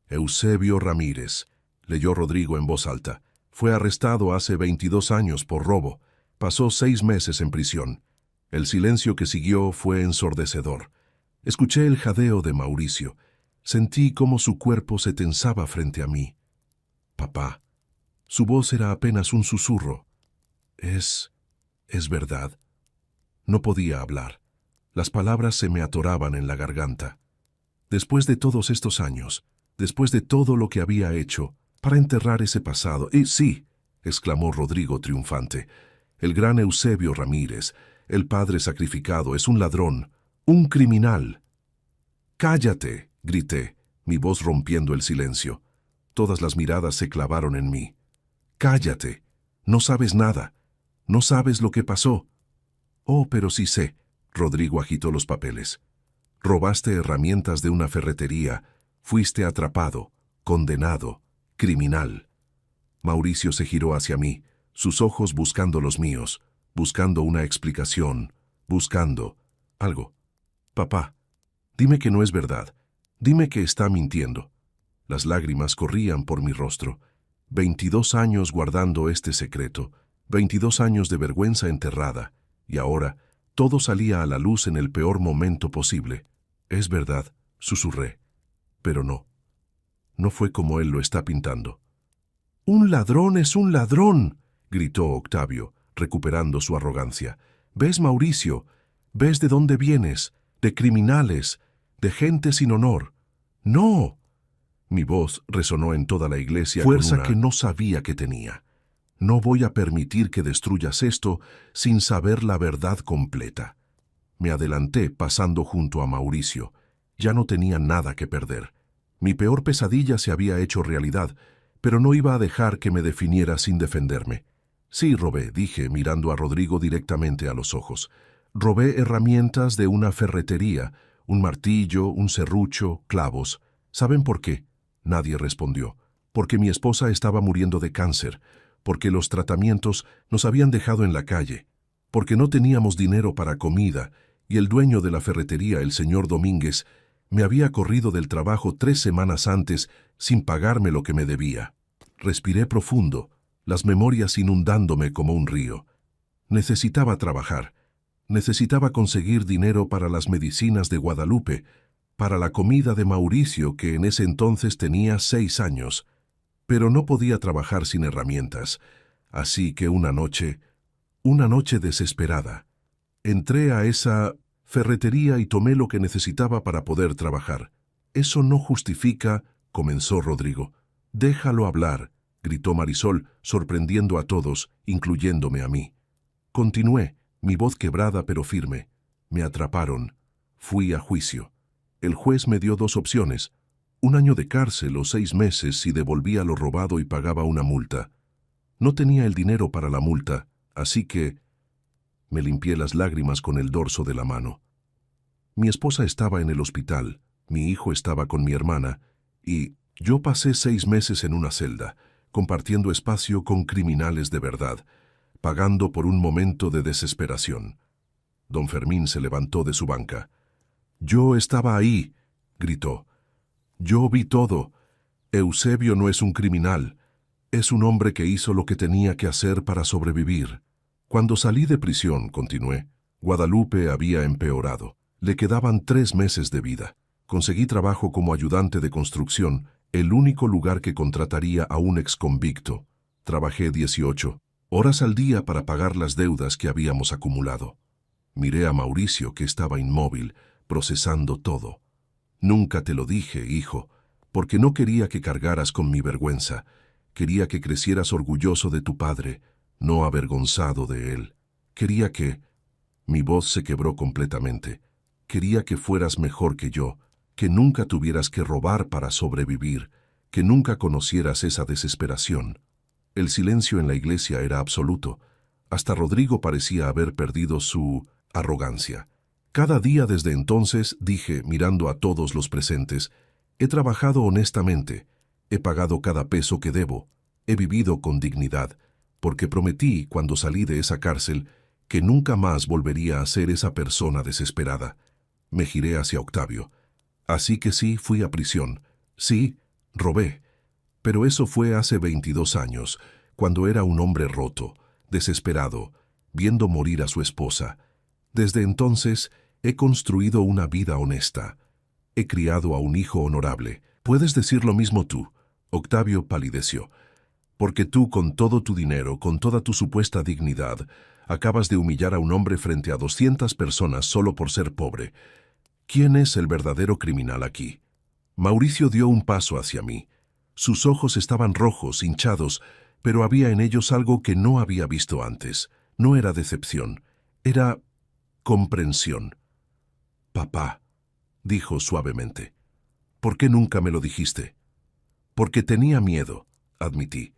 Eusebio Ramírez, leyó Rodrigo en voz alta. Fue arrestado hace 22 años por robo. Pasó 6 meses en prisión. El silencio que siguió fue ensordecedor. Escuché el jadeo de Mauricio. Sentí cómo su cuerpo se tensaba frente a mí. Papá. Su voz era apenas un susurro. Es verdad. No podía hablar. Las palabras se me atoraban en la garganta. Después de todos estos años, después de todo lo que había hecho, para enterrar ese pasado. Sí, exclamó Rodrigo triunfante. El gran Eusebio Ramírez, el padre sacrificado, es un ladrón, un criminal. ¡Cállate!, grité, mi voz rompiendo el silencio. Todas las miradas se clavaron en mí. ¡Cállate! No sabes nada. No sabes lo que pasó. Oh, pero sí sé. Rodrigo agitó los papeles. Robaste herramientas de una ferretería. Fuiste atrapado, condenado, criminal. Mauricio se giró hacia mí, sus ojos buscando los míos, buscando una explicación, buscando algo. Papá, dime que no es verdad. Dime que está mintiendo. Las lágrimas corrían por mi rostro. 22 años guardando este secreto, 22 años de vergüenza enterrada, y ahora todo salía a la luz en el peor momento posible. Es verdad, susurré. Pero no. No fue como él lo está pintando. «¡Un ladrón es un ladrón!», gritó Octavio, recuperando su arrogancia. «¿Ves, Mauricio? ¿Ves de dónde vienes? De criminales, de gente sin honor». «¡No!». Mi voz resonó en toda la iglesia fuerza que no sabía que tenía. «No voy a permitir que destruyas esto sin saber la verdad completa». Me adelanté pasando junto a Mauricio. Ya no tenía nada que perder. Mi peor pesadilla se había hecho realidad, pero no iba a dejar que me definiera sin defenderme. «Sí, robé», dije, mirando a Rodrigo directamente a los ojos. «Robé herramientas de una ferretería, un martillo, un serrucho, clavos. ¿Saben por qué?». Nadie respondió. «Porque mi esposa estaba muriendo de cáncer, porque los tratamientos nos habían dejado en la calle, porque no teníamos dinero para comida, y el dueño de la ferretería, el señor Domínguez, me había corrido del trabajo 3 semanas antes sin pagarme lo que me debía». Respiré profundo, las memorias inundándome como un río. Necesitaba trabajar. Necesitaba conseguir dinero para las medicinas de Guadalupe, para la comida de Mauricio, que en ese entonces tenía 6 años. Pero no podía trabajar sin herramientas. Así que una noche desesperada, entré a esa ferretería y tomé lo que necesitaba para poder trabajar. «Eso no justifica», comenzó Rodrigo. «Déjalo hablar», gritó Marisol, sorprendiendo a todos, incluyéndome a mí. Continué, mi voz quebrada pero firme. Me atraparon. Fui a juicio. El juez me dio 2 opciones: 1 año de cárcel o 6 meses si devolvía lo robado y pagaba una multa. No tenía el dinero para la multa, así que me limpié las lágrimas con el dorso de la mano. Mi esposa estaba en el hospital, mi hijo estaba con mi hermana, y yo pasé 6 meses en una celda, compartiendo espacio con criminales de verdad, pagando por un momento de desesperación. Don Fermín se levantó de su banca. «Yo estaba ahí», gritó. «Yo vi todo. Eusebio no es un criminal. Es un hombre que hizo lo que tenía que hacer para sobrevivir». Cuando salí de prisión, continué, Guadalupe había empeorado. Le quedaban 3 meses de vida. Conseguí trabajo como ayudante de construcción, el único lugar que contrataría a un exconvicto. Trabajé 18 horas al día para pagar las deudas que habíamos acumulado. Miré a Mauricio, que estaba inmóvil, procesando todo. «Nunca te lo dije, hijo, porque no quería que cargaras con mi vergüenza. Quería que crecieras orgulloso de tu padre, no avergonzado de él. Quería que...». Mi voz se quebró completamente. «Quería que fueras mejor que yo, que nunca tuvieras que robar para sobrevivir, que nunca conocieras esa desesperación». El silencio en la iglesia era absoluto. Hasta Rodrigo parecía haber perdido su arrogancia. Cada día desde entonces, dije, mirando a todos los presentes, he trabajado honestamente, he pagado cada peso que debo, he vivido con dignidad. porque prometí, cuando salí de esa cárcel, que nunca más volvería a ser esa persona desesperada. Me giré hacia Octavio. Así que sí, fui a prisión. Sí, robé. Pero eso fue hace 22 años, cuando era un hombre roto, desesperado, viendo morir a su esposa. Desde entonces he construido una vida honesta. He criado a un hijo honorable. Puedes decir lo mismo tú. Octavio palideció. Porque tú, con todo tu dinero, con toda tu supuesta dignidad, acabas de humillar a un hombre frente a 200 personas solo por ser pobre. ¿Quién es el verdadero criminal aquí? Mauricio dio un paso hacia mí. Sus ojos estaban rojos, hinchados, pero había en ellos algo que no había visto antes. No era decepción, era comprensión. Papá, dijo suavemente, ¿por qué nunca me lo dijiste? Porque tenía miedo, admití.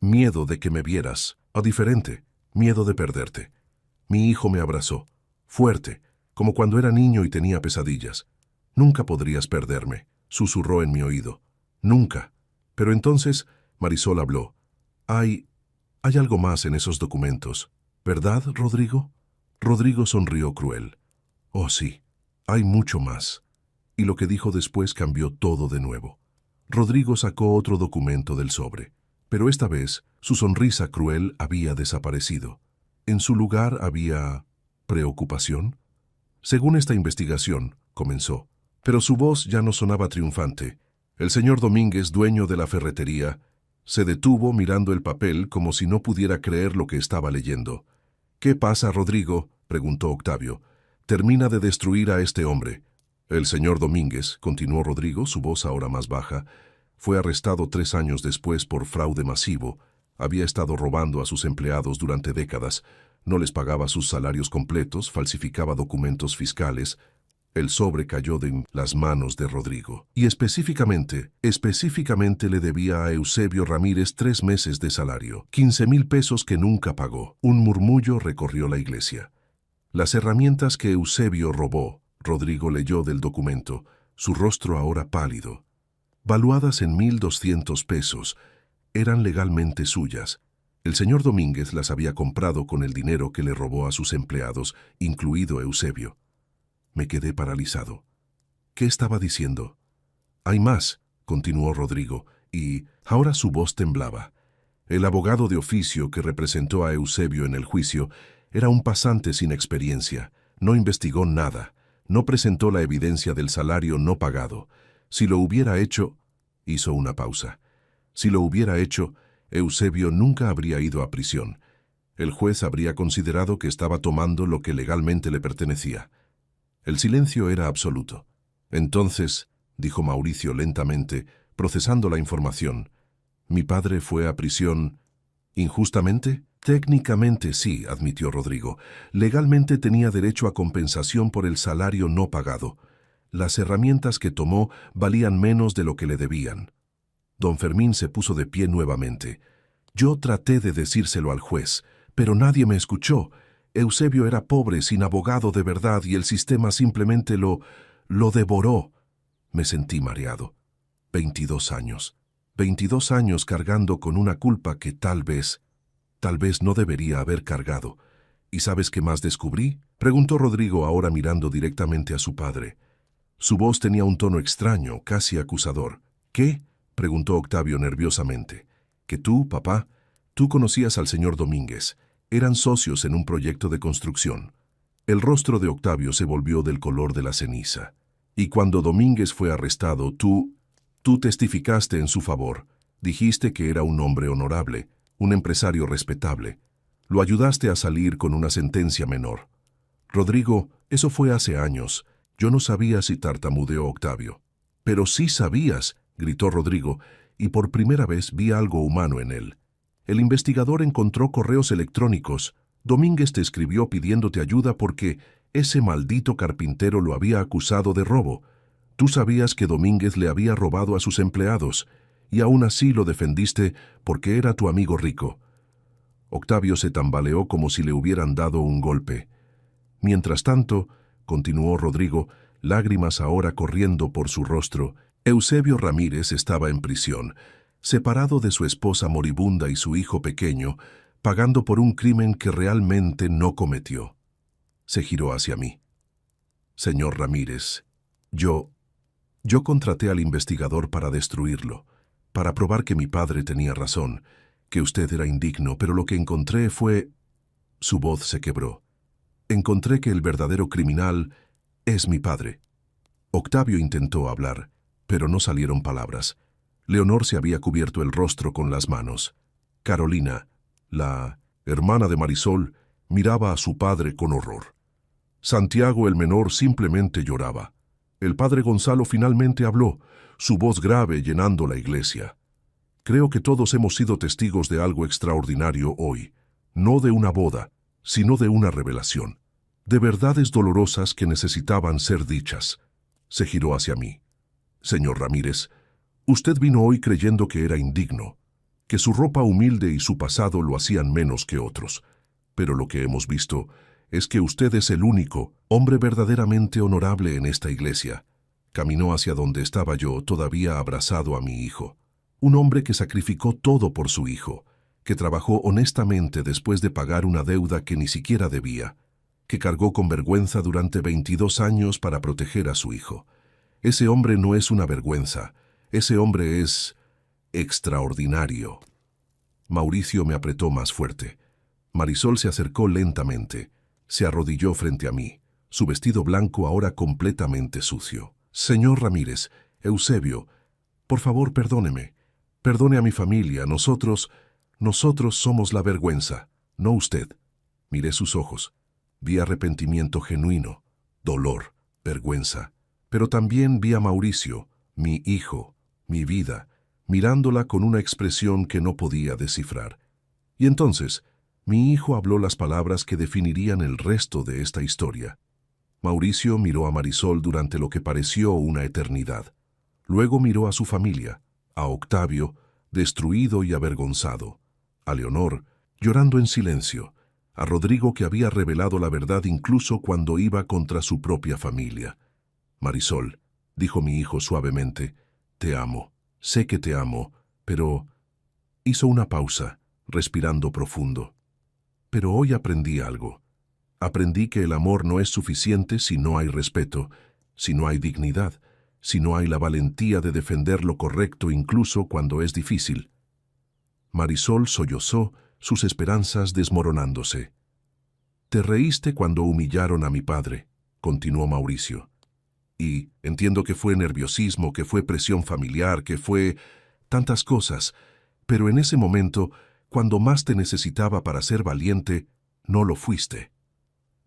Miedo de que me vieras, o diferente, miedo de perderte. Mi hijo me abrazó, fuerte, como cuando era niño y tenía pesadillas. Nunca podrías perderme, susurró en mi oído. Nunca. Pero entonces Marisol habló. Hay algo más en esos documentos, ¿verdad, Rodrigo? Rodrigo sonrió cruel. Oh, sí, hay mucho más. Y lo que dijo después cambió todo de nuevo. Rodrigo sacó otro documento del sobre, pero esta vez su sonrisa cruel había desaparecido. En su lugar había preocupación. Según esta investigación, comenzó, pero su voz ya no sonaba triunfante. El señor Domínguez, dueño de la ferretería, se detuvo mirando el papel como si no pudiera creer lo que estaba leyendo. ¿Qué pasa, Rodrigo?, preguntó Octavio. Termina de destruir a este hombre. El señor Domínguez, continuó Rodrigo, su voz ahora más baja, fue arrestado 3 años después por fraude masivo. Había estado robando a sus empleados durante décadas. No les pagaba sus salarios completos, falsificaba documentos fiscales. El sobre cayó de las manos de Rodrigo. Y específicamente le debía a Eusebio Ramírez 3 meses de salario, 15,000 pesos que nunca pagó. Un murmullo recorrió la iglesia. Las herramientas que Eusebio robó, Rodrigo leyó del documento, su rostro ahora pálido. Valuadas en 1,200 pesos, eran legalmente suyas. El señor Domínguez las había comprado con el dinero que le robó a sus empleados, incluido Eusebio. Me quedé paralizado. ¿Qué estaba diciendo? Hay más, continuó Rodrigo, y ahora su voz temblaba. El abogado de oficio que representó a Eusebio en el juicio era un pasante sin experiencia. No investigó nada. No presentó la evidencia del salario no pagado. Si lo hubiera hecho, hizo una pausa. Si lo hubiera hecho, Eusebio nunca habría ido a prisión. El juez habría considerado que estaba tomando lo que legalmente le pertenecía. El silencio era absoluto. Entonces, dijo Mauricio lentamente, procesando la información, ¿mi padre fue a prisión injustamente? Técnicamente sí, admitió Rodrigo. Legalmente tenía derecho a compensación por el salario no pagado. Las herramientas que tomó valían menos de lo que le debían. Don Fermín se puso de pie nuevamente. Yo traté de decírselo al juez, pero nadie me escuchó. Eusebio era pobre, sin abogado de verdad, y el sistema simplemente lo devoró. Me sentí mareado. 22 años. 22 años cargando con una culpa que tal vez no debería haber cargado. ¿Y sabes qué más descubrí?, preguntó Rodrigo ahora mirando directamente a su padre. Su voz tenía un tono extraño, casi acusador. ¿Qué?, preguntó Octavio nerviosamente. Que tú, papá, tú conocías al señor Domínguez. Eran socios en un proyecto de construcción. El rostro de Octavio se volvió del color de la ceniza. Y cuando Domínguez fue arrestado, tú testificaste en su favor. Dijiste que era un hombre honorable, un empresario respetable. Lo ayudaste a salir con una sentencia menor. Rodrigo, eso fue hace años. Yo no sabía si tartamudeó Octavio. Pero sí sabías, gritó Rodrigo, y por primera vez vi algo humano en él. El investigador encontró correos electrónicos. Domínguez te escribió pidiéndote ayuda porque ese maldito carpintero lo había acusado de robo. Tú sabías que Domínguez le había robado a sus empleados, y aún así lo defendiste porque era tu amigo rico. Octavio se tambaleó como si le hubieran dado un golpe. Mientras tanto, continuó Rodrigo, lágrimas ahora corriendo por su rostro, Eusebio Ramírez estaba en prisión, separado de su esposa moribunda y su hijo pequeño, pagando por un crimen que realmente no cometió. Se giró hacia mí. Señor Ramírez, yo contraté al investigador para destruirlo, para probar que mi padre tenía razón, que usted era indigno, pero lo que encontré fue... Su voz se quebró. Encontré que el verdadero criminal es mi padre. Octavio intentó hablar, pero no salieron palabras. Leonor se había cubierto el rostro con las manos. Carolina, la hermana de Marisol, miraba a su padre con horror. Santiago, el menor, simplemente lloraba. El padre Gonzalo finalmente habló, su voz grave llenando la iglesia. Creo que todos hemos sido testigos de algo extraordinario hoy, no de una boda, sino de una revelación, de verdades dolorosas que necesitaban ser dichas. Se giró hacia mí. Señor Ramírez, usted vino hoy creyendo que era indigno, que su ropa humilde y su pasado lo hacían menos que otros, pero lo que hemos visto es que usted es el único hombre verdaderamente honorable en esta iglesia. Caminó hacia donde estaba yo, todavía abrazado a mi hijo. Un hombre que sacrificó todo por su hijo, que trabajó honestamente después de pagar una deuda que ni siquiera debía, que cargó con vergüenza durante 22 años para proteger a su hijo. Ese hombre no es una vergüenza, ese hombre es extraordinario. Mauricio me apretó más fuerte. Marisol se acercó lentamente. Se arrodilló frente a mí, su vestido blanco ahora completamente sucio. Señor Ramírez, Eusebio, por favor perdóneme. Perdone a mi familia, nosotros somos la vergüenza, no usted. Miré sus ojos. Vi arrepentimiento genuino, dolor, vergüenza. Pero también vi a Mauricio, mi hijo, mi vida, mirándola con una expresión que no podía descifrar. Y entonces, mi hijo habló las palabras que definirían el resto de esta historia. Mauricio miró a Marisol durante lo que pareció una eternidad. Luego miró a su familia, a Octavio, destruido y avergonzado, a Leonor, llorando en silencio, a Rodrigo, que había revelado la verdad incluso cuando iba contra su propia familia. Marisol, dijo mi hijo suavemente, te amo, sé que te amo, pero... Hizo una pausa, respirando profundo. Pero hoy aprendí algo. Aprendí que el amor no es suficiente si no hay respeto, si no hay dignidad, si no hay la valentía de defender lo correcto incluso cuando es difícil. Marisol sollozó, sus esperanzas desmoronándose. Te reíste cuando humillaron a mi padre, continuó Mauricio. Y entiendo que fue nerviosismo, que fue presión familiar, que fue tantas cosas, pero en ese momento, cuando más te necesitaba para ser valiente, no lo fuiste.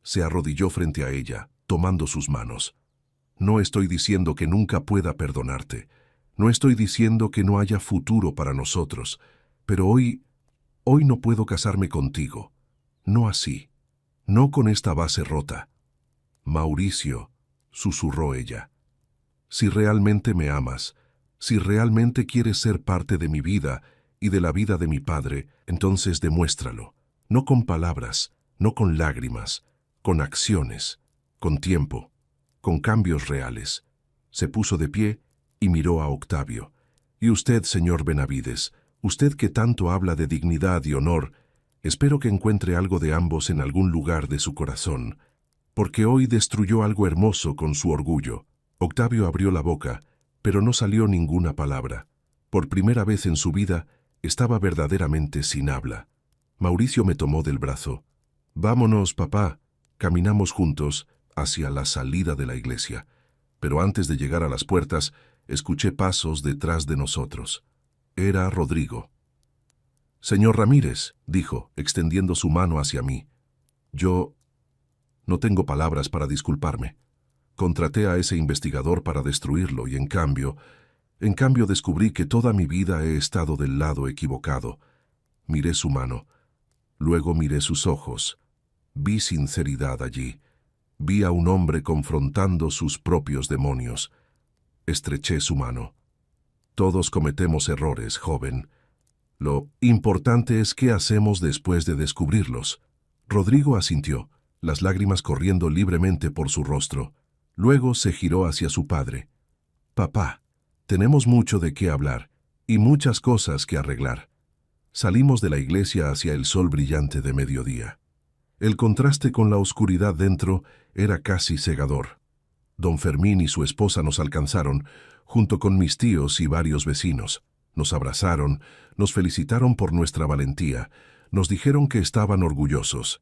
Se arrodilló frente a ella, tomando sus manos. No estoy diciendo que nunca pueda perdonarte. No estoy diciendo que no haya futuro para nosotros. Pero hoy no puedo casarme contigo. No así. No con esta base rota. Mauricio, susurró ella. Si realmente me amas, si realmente quieres ser parte de mi vida y de la vida de mi padre, entonces demuéstralo. No con palabras, no con lágrimas, con acciones, con tiempo, con cambios reales. Se puso de pie y miró a Octavio. Y usted, señor Benavides, usted que tanto habla de dignidad y honor, espero que encuentre algo de ambos en algún lugar de su corazón, porque hoy destruyó algo hermoso con su orgullo. Octavio abrió la boca, pero no salió ninguna palabra. Por primera vez en su vida, estaba verdaderamente sin habla. Mauricio me tomó del brazo. Vámonos, papá. Caminamos juntos hacia la salida de la iglesia. Pero antes de llegar a las puertas, escuché pasos detrás de nosotros. Era Rodrigo. Señor Ramírez, dijo, extendiendo su mano hacia mí. Yo no tengo palabras para disculparme. Contraté a ese investigador para destruirlo y en cambio descubrí que toda mi vida he estado del lado equivocado. Miré su mano. Luego miré sus ojos. Vi sinceridad allí. Vi a un hombre confrontando sus propios demonios. Estreché su mano. Todos cometemos errores, joven. Lo importante es qué hacemos después de descubrirlos. Rodrigo asintió, las lágrimas corriendo libremente por su rostro. Luego se giró hacia su padre. Papá, tenemos mucho de qué hablar y muchas cosas que arreglar. Salimos de la iglesia hacia el sol brillante de mediodía. El contraste con la oscuridad dentro era casi cegador. Don Fermín y su esposa nos alcanzaron, junto con mis tíos y varios vecinos. Nos abrazaron, nos felicitaron por nuestra valentía, nos dijeron que estaban orgullosos.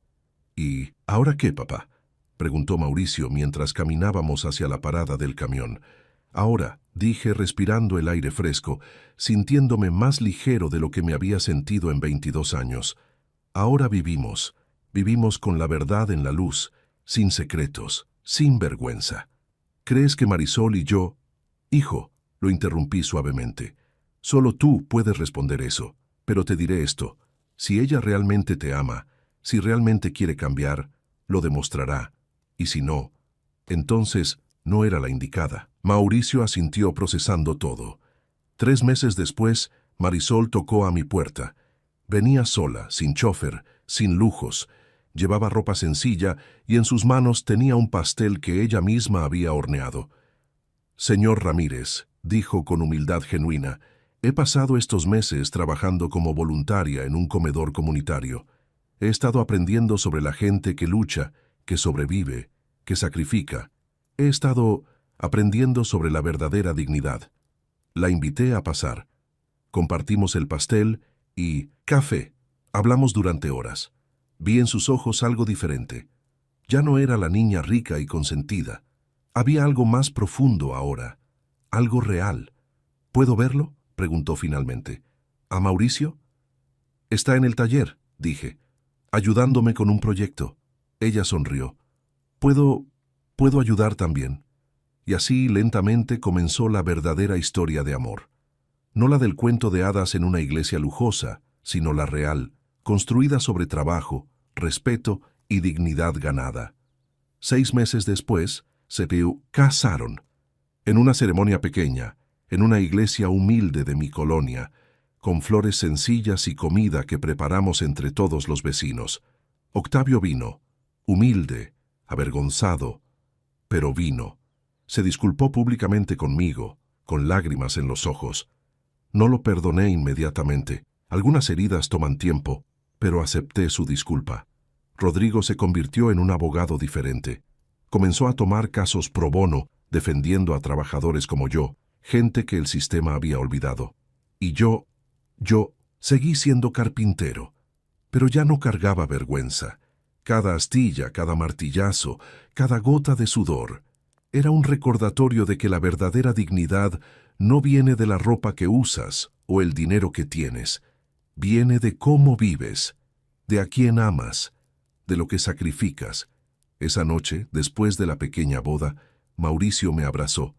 ¿Y ahora qué, papá?, preguntó Mauricio mientras caminábamos hacia la parada del camión. Ahora, dije respirando el aire fresco, sintiéndome más ligero de lo que me había sentido en 22 años. Ahora vivimos con la verdad en la luz, sin secretos, sin vergüenza. ¿Crees que Marisol y yo... Hijo, lo interrumpí suavemente. Solo tú puedes responder eso, pero te diré esto. Si ella realmente te ama, si realmente quiere cambiar, lo demostrará. Y si no, entonces no era la indicada. Mauricio asintió procesando todo. 3 meses después, Marisol tocó a mi puerta. Venía sola, sin chofer, sin lujos. Llevaba ropa sencilla y en sus manos tenía un pastel que ella misma había horneado. «Señor Ramírez», dijo con humildad genuina, «he pasado estos meses trabajando como voluntaria en un comedor comunitario. He estado aprendiendo sobre la gente que lucha, que sobrevive, que sacrifica. He estado aprendiendo sobre la verdadera dignidad. La invité a pasar. Compartimos el pastel y café. Hablamos durante horas. Vi en sus ojos algo diferente. Ya no era la niña rica y consentida. Había algo más profundo ahora, algo real. ¿Puedo verlo?, preguntó finalmente. ¿A Mauricio? Está en el taller, dije, ayudándome con un proyecto. Ella sonrió. ¿Puedo ayudar también? Y así lentamente comenzó la verdadera historia de amor. No la del cuento de hadas en una iglesia lujosa, sino la real, construida sobre trabajo, respeto y dignidad ganada. 6 meses después, se casaron. En una ceremonia pequeña, en una iglesia humilde de mi colonia, con flores sencillas y comida que preparamos entre todos los vecinos. Octavio vino, humilde, avergonzado, pero vino. Se disculpó públicamente conmigo, con lágrimas en los ojos. No lo perdoné inmediatamente. Algunas heridas toman tiempo, pero acepté su disculpa. Rodrigo se convirtió en un abogado diferente. Comenzó a tomar casos pro bono, defendiendo a trabajadores como yo, gente que el sistema había olvidado. Y yo seguí siendo carpintero, pero ya no cargaba vergüenza. Cada astilla, cada martillazo, cada gota de sudor, era un recordatorio de que la verdadera dignidad no viene de la ropa que usas o el dinero que tienes. Viene de cómo vives, de a quién amas, de lo que sacrificas. Esa noche, después de la pequeña boda, Mauricio me abrazó.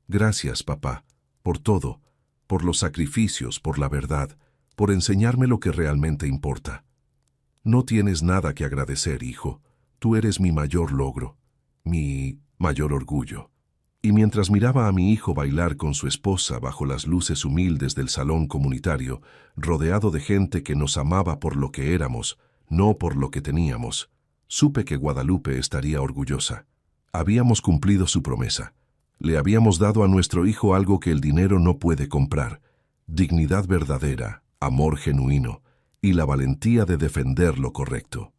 Gracias, papá, por todo, por los sacrificios, por la verdad, por enseñarme lo que realmente importa. No tienes nada que agradecer, hijo. Tú eres mi mayor logro, mi mayor orgullo. Y mientras miraba a mi hijo bailar con su esposa bajo las luces humildes del salón comunitario, rodeado de gente que nos amaba por lo que éramos, no por lo que teníamos, supe que Guadalupe estaría orgullosa. Habíamos cumplido su promesa. Le habíamos dado a nuestro hijo algo que el dinero no puede comprar: dignidad verdadera, amor genuino y la valentía de defender lo correcto.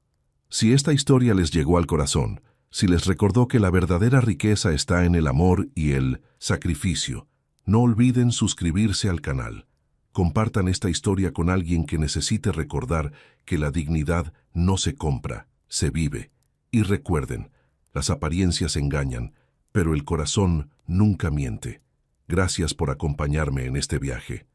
Si esta historia les llegó al corazón, si les recordó que la verdadera riqueza está en el amor y el sacrificio, no olviden suscribirse al canal. Compartan esta historia con alguien que necesite recordar que la dignidad no se compra, se vive. Y recuerden, las apariencias engañan, pero el corazón nunca miente. Gracias por acompañarme en este viaje.